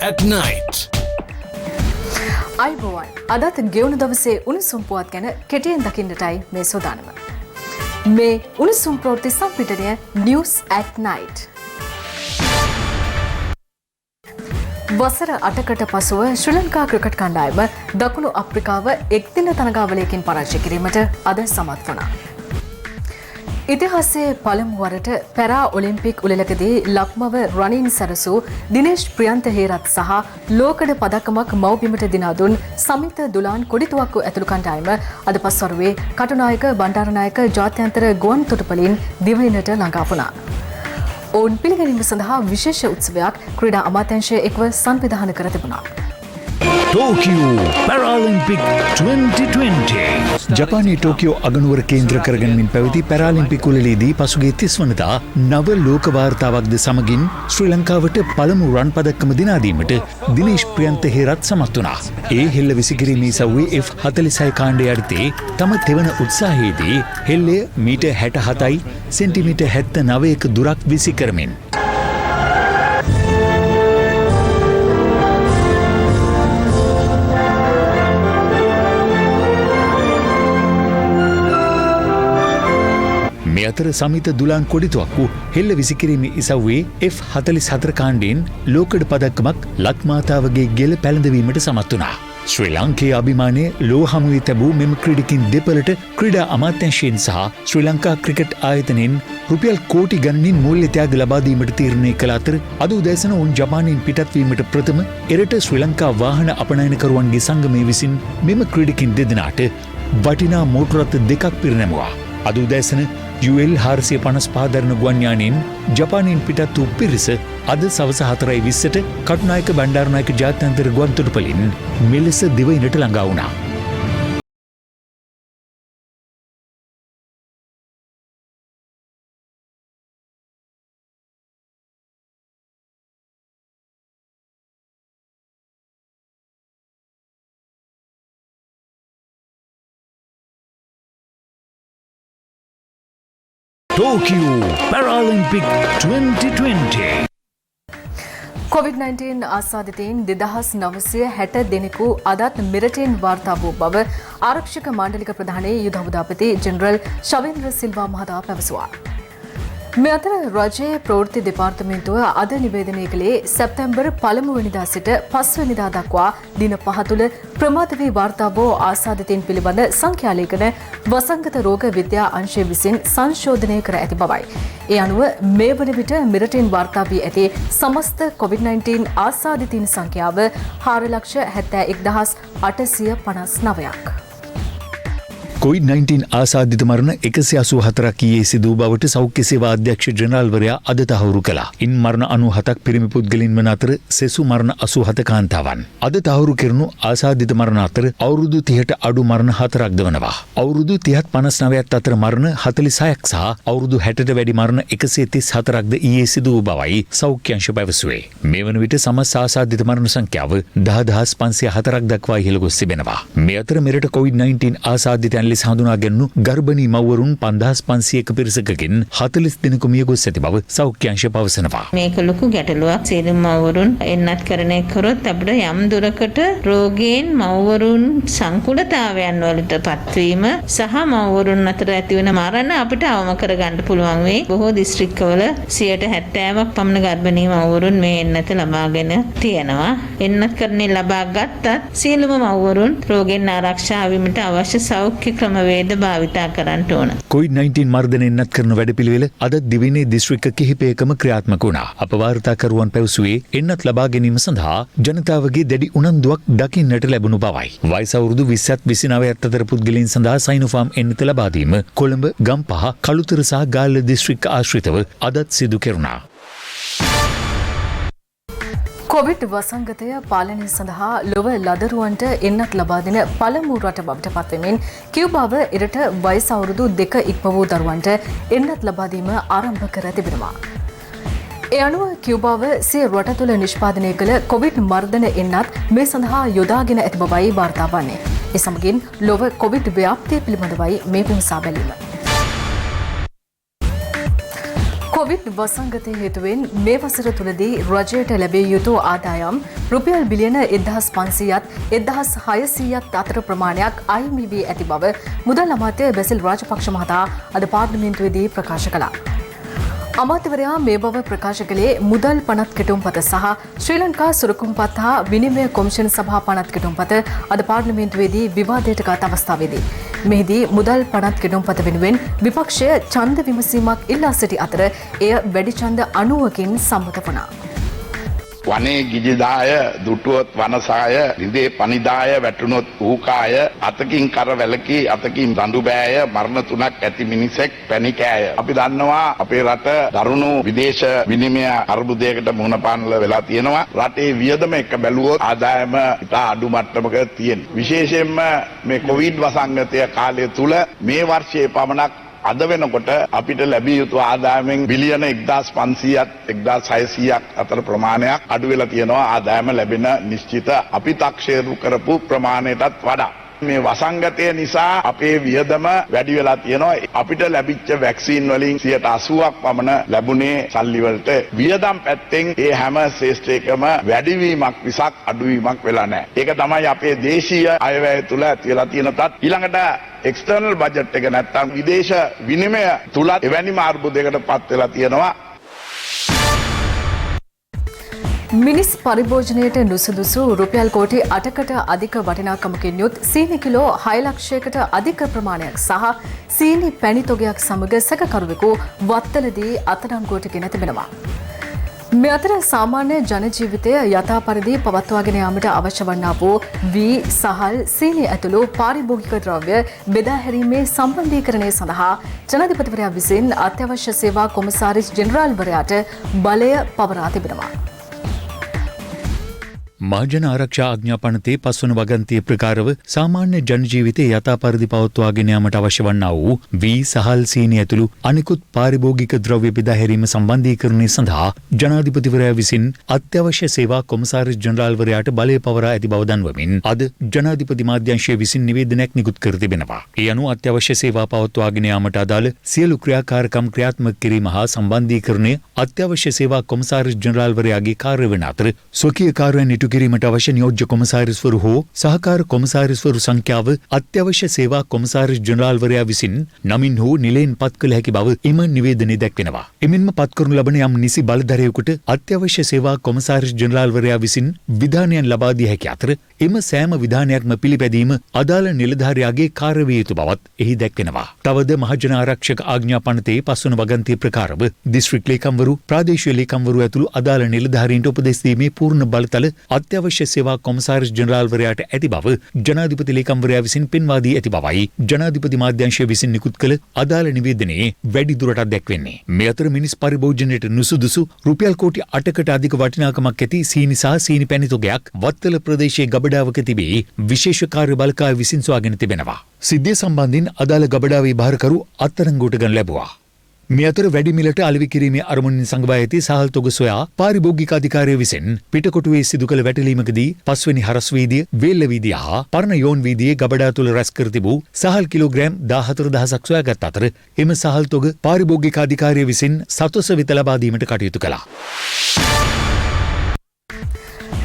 at night. අයිබෝවන් අදත් ගෙවුණු දවසේ උණුසුම් පුවත් ගැන කෙටියෙන් දකින්නටයි මේ සූදානම. මේ උණුසුම් ප්‍රවෘත්ති සම්පිටනය News at Night. වසර 8කට පසුව ශ්‍රී ලංකා ක්‍රිකට් කණ්ඩායම දකුණු අප්‍රිකාව එක්දින තරගාවලියකින් පරාජය කිරීමට අද සමත් වුණා. ඉතිහාසයේ පළමු වරට පැරා ඔලිම්පික් උළෙලකදී ලක්මව රනින් සරසූ දිනේෂ් ප්‍රියන්ත හේරත් සහ ලෝකඩ පදකමක් මව්බිමට දිනා දුන් සමිත දුලාන් කොඩිතුවක්කු ඇතුළු කණ්ඩායම අද පස්වරුවේ කටුනායක බණ්ඩාරනායක ජාත්‍යන්තර ගුවන් තොටුපළින් දිවයිනට ළඟා වුණා. ඔවුන් පිළිගැනීම සඳහා විශේෂ උත්සවයක් ක්‍රීඩා අමාත්‍යාංශය එක්ව සංවිධානය කර තිබුණා. ටෝකියෝ පැරාලිම්පික් 2020 ජපානයේ ටෝකියෝ අගනුවර කේන්ද්‍ර කරගනිමින් පැවති පැරාලිම්පික් උළෙලේදී පසුගිය 30 වනදා නව ලෝක වාර්තාවක්ද සමගින් ශ්‍රී ලංකාවට පළමු රන් පදක්කම දිනා දීමට දිනේෂ් ප්‍රියන්ත හේරත් සමත් වුණා. ඒ හෙල්ල විසිකිරීමේ සව්වේ F46 කාණ්ඩය යටතේ තම තෙවන උත්සාහයේදී හෙල්ලය මීටර් 67යි සෙන්ටිමීටර් 79ක දුරක් විසි කරමින් මේ අතර සමිත දුලාන් කොඩිතුවක්කු හෙල්ල විසිකිරීමේ ඉසව්වේ F44 කාණ්ඩයෙන් ලෝකඩ පදක්කමක් ලක්මාතාවගේ ගෙල පැළඳවීමට සමත් වුණා. ශ්‍රී ලංකේ අභිමානය ලෝ හමුවේ තැබූ මෙම ක්‍රීඩකින් දෙපළට ක්‍රීඩා අමාත්‍යංශයෙන් සහ ශ්‍රී ලංකා ක්‍රිකට් ආයතනයෙන් රුපියල් කෝටි ගණනින් මූල්‍ය ත්‍යාග ලබා දීමට තීරණය කළ අතර අද උදෑසන ඔවුන් ජපානයෙන් පිටත්වීමට ප්‍රථම එරට ශ්‍රී ලංකා වාහන අපනයනකරුවන්ගේ සංගමය විසින් මෙම ක්‍රීඩකින් දෙදෙනාට වටිනා මෝටරත් දෙකක් පිරිනැමුවා. අද උදෑසන UL 455 දරන ගුවන් යානයෙන් ජපානයෙන් පිටත් වූ පිරිස අද සවස 4:20ට කටුනායක බණ්ඩාරනායක ජාත්‍යන්තර ගුවන් තොටුපළින් මෙලෙස දිවයිනට ළඟා වුණා. ටෝකියෝ පැරාලිම්පික් 2020 COVID-19 ආසාදිතයින් 2960 දෙනෙකු අදත් මෙරටින් වාර්තා වූ බව ආරක්ෂක මණ්ඩලික ප්‍රධානී යුද හමුදාපති ජෙනරල් ශවේන්ද්‍ර සිල්වා මහතා පැවසුවා. මේ අතර රජයේ ප්‍රවෘත්ති දෙපාර්තමේන්තුව අද නිවේදනය කළේ සැප්තැම්බර් 1 වෙනිදා සිට 5 වෙනිදා දක්වා දින 5 තුළ ප්‍රමාද වී වාර්තා වූ ආසාදිතයින් පිළිබඳ සංඛ්‍යා ලේඛන වසංගත රෝග විද්‍යා අංශය විසින් සංශෝධනය කර ඇති බවයි. ඒ අනුව මේ වන විට මෙරටින් වාර්තා වී ඇති සමස්ත COVID-19 ආසාදිතයින් සංඛ්‍යාව 4,71,859ක්. COVID-19 ආසාදිත මරණ 184ක් ඊයේ සිදු බවට සෞඛ්‍ය සේවා අධ්‍යක්ෂ ජනරාල්වරයා අද තහවුරු කළා. ඉන් මරණ 97ක් පිරිමි පුද්ගලයන් වන අතර සෙසු මරණ 87 කාන්තාවන්. අද තහවුරු කෙරුණු ආසාදිත මරණ අතර අවුරුදු 30ට අඩු මරණ 4ක් දවනවා. අවුරුදු 30ත් 59ත් අතර මරණ 46ක් සහ අවුරුදු 60ට වැඩි මරණ 134ක්ද ඊයේ සිදු වූ බවයි සෞඛ්‍ය අංශ පැවසුවේ. මේ වන විට සමස්ත ආසාදිත මරණ සංඛ්‍යාව 10504ක් දක්වා ඉහළ ගොස් තිබෙනවා. මේ අතර මෙරට COVID-19 ආසාදිතයන් ලෙස හඳුනා ගැනුණු ගර්භණී මව්වරුන් 5500ක පිරිසකගෙන් 40 දෙනෙකු මිය ගොස් ඇති බව සෞඛ්‍ය අංශය පවසනවා. මේක ලොකු ගැටලුවක්. සියලු මව්වරුන් එන්නත් කරණය කරොත් අපිට යම් දුරකට රෝගීන් මව්වරුන් සංකුලතාවයන් වලට පත්වීම සහ මව්වරුන් අතර ඇතිවන මරණ අපිට අවම කරගන්න පුළුවන් වෙයි. බොහෝ දිස්ත්‍රික්කවල 70%ක් පමණ ගර්භණී මව්වරුන් මේ එන්නත ලබාගෙන තියෙනවා. එන්නත් කරණය ලබා ගත්තත් සියලුම මව්වරුන් රෝගීන් ආරක්ෂා වීමට අවශ්‍ය සෞඛ්‍ය ක්‍රමවේද භාවිතා කරන්න ඕන. COVID-19 මර්ධන එන්නත් කරන වැඩපිළිවෙල අද දිවයිනේ දිස්ත්‍රික්ක කිහිපයකම ක්‍රියාත්මක වුණා. අප වාර්තාකරුවන් පැවසුවේ එන්නත් ලබා ගැනීම සඳහා ජනතාවගේ දැඩි උනන්දුවක් දකින්නට ලැබුණු බවයි. වයස අවුරුදු 20ත් 29ත් අතර පුද්ගලයන් සඳහා සයිනෝෆාම් එන්නත ලබා දීම කොළඹ, ගම්පහ, කළුතර සහ ගාල්ල දිස්ත්‍රික්ක ආශ්‍රිතව අදත් සිදු කෙරුණා. කොවිඩ් වසංගතය පාලනය සඳහා ලොව ලදරුවන්ට එන්නත් ලබා දෙන පළමු රට බවට පත්වෙමින් කියුබාව එරට වයස අවුරුදු 2 ඉක්ම වූ දරුවන්ට එන්නත් ලබා දීම ආරම්භ කර තිබෙනවා. ඒ අනුව කියුබාව සිය රට තුළ නිෂ්පාදනය කළ කොවිඩ් මර්ධන එන්නත් මේ සඳහා යොදාගෙන ඇති බවයි වාර්තා වන්නේ. ඒ සමගින් ලොව කොවිඩ් ව්‍යාප්තිය පිළිබඳවයි මේ විමසා බැලීම. කොවිඩ් වසංගතය හේතුවෙන් මේ වසර තුළදී රජයට ලැබිය යුතු ආදායම් රුපියල් බිලියන 1500ත් 1600ත් අතර ප්‍රමාණයක් අහිමි වී ඇති බව මුදල් අමාත්‍ය බැසිල් රාජපක්ෂ මහතා අද පාර්ලිමේන්තුවේදී ප්‍රකාශ කළා. අමාත්‍යවරයා මේ බව ප්‍රකාශ කළේ මුදල් පනත් කෙටුම්පත සහ ශ්‍රී ලංකා සුරකුම්පත් හා විනිමය කොමිෂන් සභා පනත් කෙටුම්පත අද පාර්ලිමේන්තුවේදී විවාදයට ගත් අවස්ථාවේදී මෙහිදී මුදල් පනත් කෙටුම්පත වෙනුවෙන් විපක්ෂය ඡන්ද විමසීමක් ඉල්ලා සිටි අතර එය වැඩි ඡන්ද 90කින් සම්මත වුණා. වනේ ගිජිදාය දුටුවොත් වනසාය රිදේ පනිදාය වැටුනොත් ඌකාය අතකින් කර වැලකී අතකින් දඬු බෑය මරණ තුනක් ඇති මිනිසෙක් පැණි කෑය. අපි දන්නවා අපේ රට දරුණු විදේශ විනිමය අර්බුදයකට මුහුණ පාන්නල වෙලා තියෙනවා. රටේ වියදම එක බැලුවොත් ආදායම ඉතා අඩු මට්ටමක තියෙන. විශේෂයෙන්ම මේ කොවිඩ් වසංගතය කාලය තුල මේ වර්ෂයේ පමණක් අද වෙනකොට අපිට ලැබිය යුතු ආදායමෙන් බිලියන 1500ත් 1600ක් අතර ප්‍රමාණයක් අඩු වෙලා තියෙනවා ආදායම ලැබෙන නිශ්චිත අපි තක්සේරු කරපු ප්‍රමාණයටත් වඩා. මේ වසංගතය නිසා අපේ වියදම වැඩි වෙලා තියෙනවා. අපිට ලැබිච්ච වැක්සින් වලින් 80%ක් පමණ ලැබුණේ සල්ලි වලට. වියදම් පැත්තෙන් ඒ හැම ශ්‍රේෂ්ඨයකම වැඩිවීමක් විසක් අඩුවීමක් වෙලා නැහැ. ඒක තමයි අපේ දේශීය අයවැය තුල ඇති වෙලා තියෙන තත්. ඊළඟට එක්ස්ටර්නල් බජට් එක නැත්තම් විදේශ විනිමය තුලත් එවැනිම අර්බුදයකට පත් වෙලා තියෙනවා. මිනිස් පරිභෝජනයට නුසුදුසු රුපියල් කෝටි 8කට අධික වටිනාකමකින් යුත් සීනි කිලෝ 6 ලක්ෂයකට අධික ප්‍රමාණයක් සහ සීනි පැණි තොගයක් සමග සැකකරුවෙකු වත්තලදී අත්අඩංගුවට ගෙන තිබෙනවා. මේ අතර සාමාන්‍ය ජන ජීවිතය යථා පරිදි පවත්වාගෙන යාමට අවශ්‍ය වන්නා වූ වී, සහල්, සීනි ඇතුළු පාරිභෝගික ද්‍රව්‍ය බෙදා හැරීමේ සම්බන්ධීකරණය සඳහා ජනාධිපතිවරයා විසින් අත්‍යවශ්‍ය සේවා කොමසාරිස් ජෙනරාල්වරයාට බලය පවරා තිබෙනවා. මහජන ආරක්ෂා ආඥා පනතේ පස්වන වගන්තිය ප්‍රකාරව සාමාන්‍ය ජනජීවිතය යථා පරිදි පවත්වාගෙන යාමට අවශ්‍ය වන්නා වූ වී, සහල්, සීනි ඇතුළු අනිකුත් පාරිභෝගික ද්‍රව්‍ය බෙදා හැරීම සම්බන්ධීකරණය සඳහා ජනාධිපතිවරයා විසින් අත්‍යවශ්‍ය සේවා කොමසාරිස් ජෙනරාල්වරයාට බලය පවරා ඇති බව දන්වමින් අද ජනාධිපති මාධ්‍යංශය විසින් නිවේදනයක් නිකුත් කර තිබෙනවා. ඒ අනුව අත්‍යවශ්‍ය සේවා පවත්වාගෙන යාමට අදාළ සියලු ක්‍රියාකාරකම් ක්‍රියාත්මක කිරීම හා සම්බන්ධීකරණය අත්‍යවශ්‍ය සේවා කොමසාරිස් ජෙනරාල්වරයාගේ කාර්ය වන අතර ස්වකීය කාර්යයන් ඉටු කිරීමට අවශ්‍ය නියෝජ්‍ය කොමසාරිස්වරු හෝ සහකාර කොමසාරිස්වරු සංඛ්‍යාව අත්‍යවශ්‍ය සේවා කොමසාරිස් ජෙනරාල්වරයා විසින් නමින් හෝ නිලයෙන් පත් කළ හැකි බව එම නිවේදනයේ දැක්වෙනවා. එමෙන්ම පත් කරනු ලබන යම් නිසි බලධරයෙකුට අත්‍යවශ්‍ය සේවා කොමසාරිස් ජෙනරාල්වරයා විසින් විධානයන් ලබා දිය හැකි අතර එම සෑම විධානයක්ම පිළිපැදීම අදාළ නිලධාරියාගේ කාර්ය විය යුතු බවත් එහි දැක්වෙනවා. තවද මහජන ආරක්ෂක ආඥා පනතේ පස්වන වගන්තිය ප්‍රකාරව දිස්ත්‍රික් ලේකම්වරු, ප්‍රාදේශීය ලේකම්වරු ඇතුළු අදාළ නිලධාරීන්ට උපදෙස් දීමේ පූර්ණ බලතල අත්‍යවශ්‍ය සේවා කොමසාරිස් ජෙනරාල්වරයාට ඇති බව ජනාධිපති ලේකම්වරයා විසින් පෙන්වා දී ඇති බවයි ජනාධිපති මාධ්‍යංශය විසින් නිකුත් කළ අදාළ නිවේදනයේ වැඩි දුරටත් දැක්වෙන්නේ. මේ අතර මිනිස් පරිභෝජනයට නුසුදුසු රුපියල් කෝටි 8කට අධික වටිනාකමක් ඇති සීනි සහ සීනි පැණි තොගයක් වත්තල ප්‍රදේශයේ ගබඩාවක තිබී විශේෂ කාර්ය බළකාය විසින් සොයාගෙන තිබෙනවා. සිද්ධිය සම්බන්ධයෙන් අදාළ ගබඩාවේ භාරකරු අත්අඩංගුවට ගනු ලැබුවා. මේ අතර වැඩි මිලට අලෙවි කිරීමේ අරමුණින් සංගවා ඇති සහල් තොග සොයා පාරිභෝගික අධිකාරිය විසින් පිටකොටුවේ සිදු කළ වැටලීමකදී 5 වෙනි හරස් වීදිය, වේල්ල වීදිය හා පරණ යෝන් වීදියේ ගබඩා තුළ රැස් කර තිබූ සහල් කිලෝග්‍රෑම් 14000ක් සොයාගත් අතර එම සහල් තොග පාරිභෝගික අධිකාරිය විසින් සතොස වෙත ලබා දීමට කටයුතු කළා.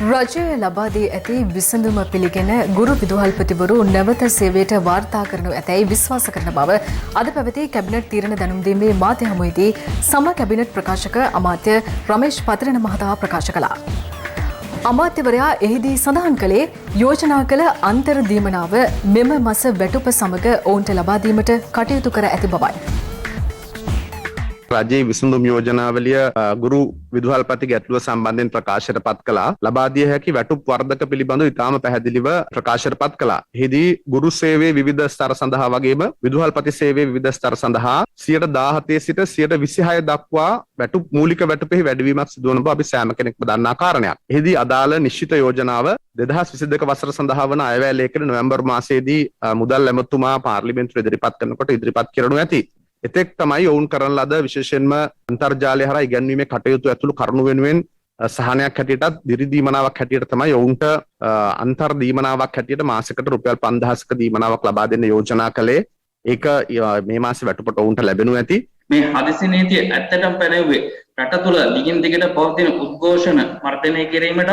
රජය ලබා දී ඇති විසඳුම පිළිගෙන ගුරු විදුහල්පතිවරු නැවත සේවයට වාර්තා කරනු ඇතැයි විශ්වාස කරන බව අද පැවති කැබිනට් තීරණ දැනුම් දීමේ මාධ්‍ය හමුවේදී සම කැබිනට් ප්‍රකාශක අමාත්‍ය රමේෂ් පතිරණ මහතා ප්‍රකාශ කළා. අමාත්‍යවරයා එහිදී සඳහන් කළේ යෝජනා කළ අන්තර් දීමනාව මෙම මස වැටුප සමග ඔවුන්ට ලබා දීමට කටයුතු කර ඇති බවයි. රජයේ විසඳුම් යෝජනාවලිය ගුරු විදුහල්පති ගැටලුව සම්බන්ධයෙන් ප්‍රකාශයට පත් කළා. ලබා දිය හැකි වැටුප් වර්ධක පිළිබඳව ඉතාම පැහැදිලිව ප්‍රකාශයට පත් කළා. එහිදී ගුරු සේවයේ විවිධ ස්තර සඳහා වගේම විදුහල්පති සේවයේ විවිධ ස්තර සඳහා 17% සිට 26% දක්වා වැටුප් මූලික වැටුපෙහි වැඩිවීමක් සිදු වන බව අපි සෑම කෙනෙක්ම දන්නා කාරණයක්. එහිදී අදාළ නිශ්චිත යෝජනාව 2022 වසර සඳහා වන අයවැය ලේඛන නොවැම්බර් මාසයේදී මුදල් ඇමතුමා පාර්ලිමේන්තුවට ඉදිරිපත් කරනකොට ඉදිරිපත් කරනු ඇති. එතෙක් තමයි ඔවුන් කරන ලද විශේෂයෙන්ම අන්තර්ජාලය හරහා ඉගැන්වීමේ කටයුතු ඇතුළු කරුණු වෙනුවෙන් සහනයක් හැටියටත් දිරි දීමනාවක් හැටියට තමයි ඔවුන්ට අන්තර් දීමනාවක් හැටියට මාසෙකට රුපියල් 5000ක දීමනාවක් ලබා දෙන්න යෝජනා කළේ. ඒක මේ මාසේ වැටුපට ඔවුන්ට ලැබෙනු ඇති. මේ හදිසි නීතිය ඇත්තටම පැනෙව්වේ රට තුළ දිගින් දිගට පවතින උද්ඝෝෂණ මර්ධනය කිරීමටත්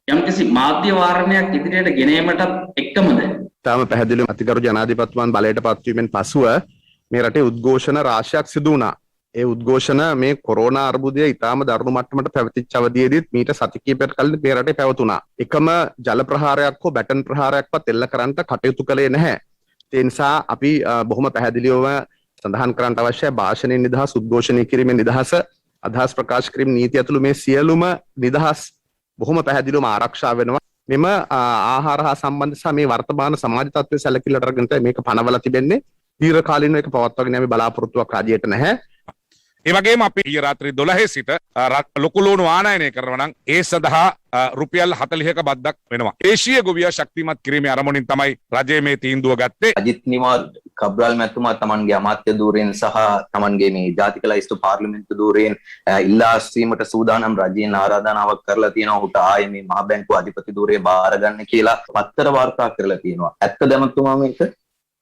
යම්කිසි මාධ්‍ය වාරණයක් ඉදිරියට ගෙනීමටත් එක්කමද? තාම පැහැදිලිව අතිගරු ජනාධිපතිතුමන් බලයට පත්වීමෙන් පසුව මේ රටේ උද්ඝෝෂණ රාශියක් සිදු වුණා. ඒ උද්ඝෝෂණ මේ කොරෝනා අර්බුදය ඉතාම දරුණු මට්ටමට පැවතිච්ච අවධියේදීත් මීට සති කිහිපයකට කලින් මේ රටේ පැවතුණා. එකම ජල ප්‍රහාරයක් හෝ බැටන් ප්‍රහාරයක්වත් එල්ල කරන්නට කටයුතු කළේ නැහැ. ඒ නිසා අපි බොහොම පැහැදිලිවම සඳහන් කරන්නට අවශ්‍යයි භාෂණයෙන් නිදහස්, උද්ඝෝෂණය කිරීමෙන් නිදහස, අදහස් ප්‍රකාශ කිරීම නීතිය ඇතුළු මේ සියලුම නිදහස් බොහොම පැහැදිලිවම ආරක්ෂා වෙනවා. මෙම ආහාර හා සම්බන්ධ සහ මේ වර්තමාන සමාජ තත්ත්වය සැලකිල්ලට අරගෙන මේ පනවලා තිබෙන්නේ. දීර්ඝකාලීනව ඒක පවත්වාගෙන යමේ බලාපොරොත්තුවක් රජයට නැහැ. ඒ වගේම අපි ඊයේ රාත්‍රී 12 සිට ලොකු ලුණු ආනයනය කරනවා නම් ඒ සඳහා රුපියල් 40ක බද්දක් වෙනවා. දේශීය ගොවියා ශක්තිමත් කිරීමේ අරමුණින් තමයි රජය මේ තීන්දුව ගත්තේ. අජිත් නිවාල් කබ්‍රාල් මැතිතුමා තමන්ගේ අමාත්‍ය ධූරයෙන් සහ තමන්ගේ මේ ජාතික ලයිස්තු පාර්ලිමේන්තු ධූරයෙන් ඉල්ලා අස්වීමට සූදානම් රජයෙන් ආරාධනාවක් කරලා තියෙනවා. ඔහුට ආයේ මේ මහ බැංකුව අධිපති ධූරය බාර ගන්න කියලා පත්තර වාර්තා කරලා තියෙනවා. ඇත්තද මැතිතුමා මේක?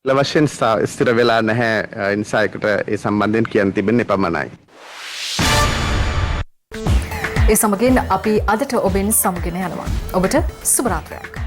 වශයෙන් ස්ථිර වෙලා නැහැ. ඒ නිසා ඒකට ඒ සම්බන්ධයෙන් කියන්න තිබෙන්නේ පමණයි. ඒ සමගින් අපි අදට ඔබෙන් සමුගෙන යනවා. ඔබට සුබ රාත්‍රියක්.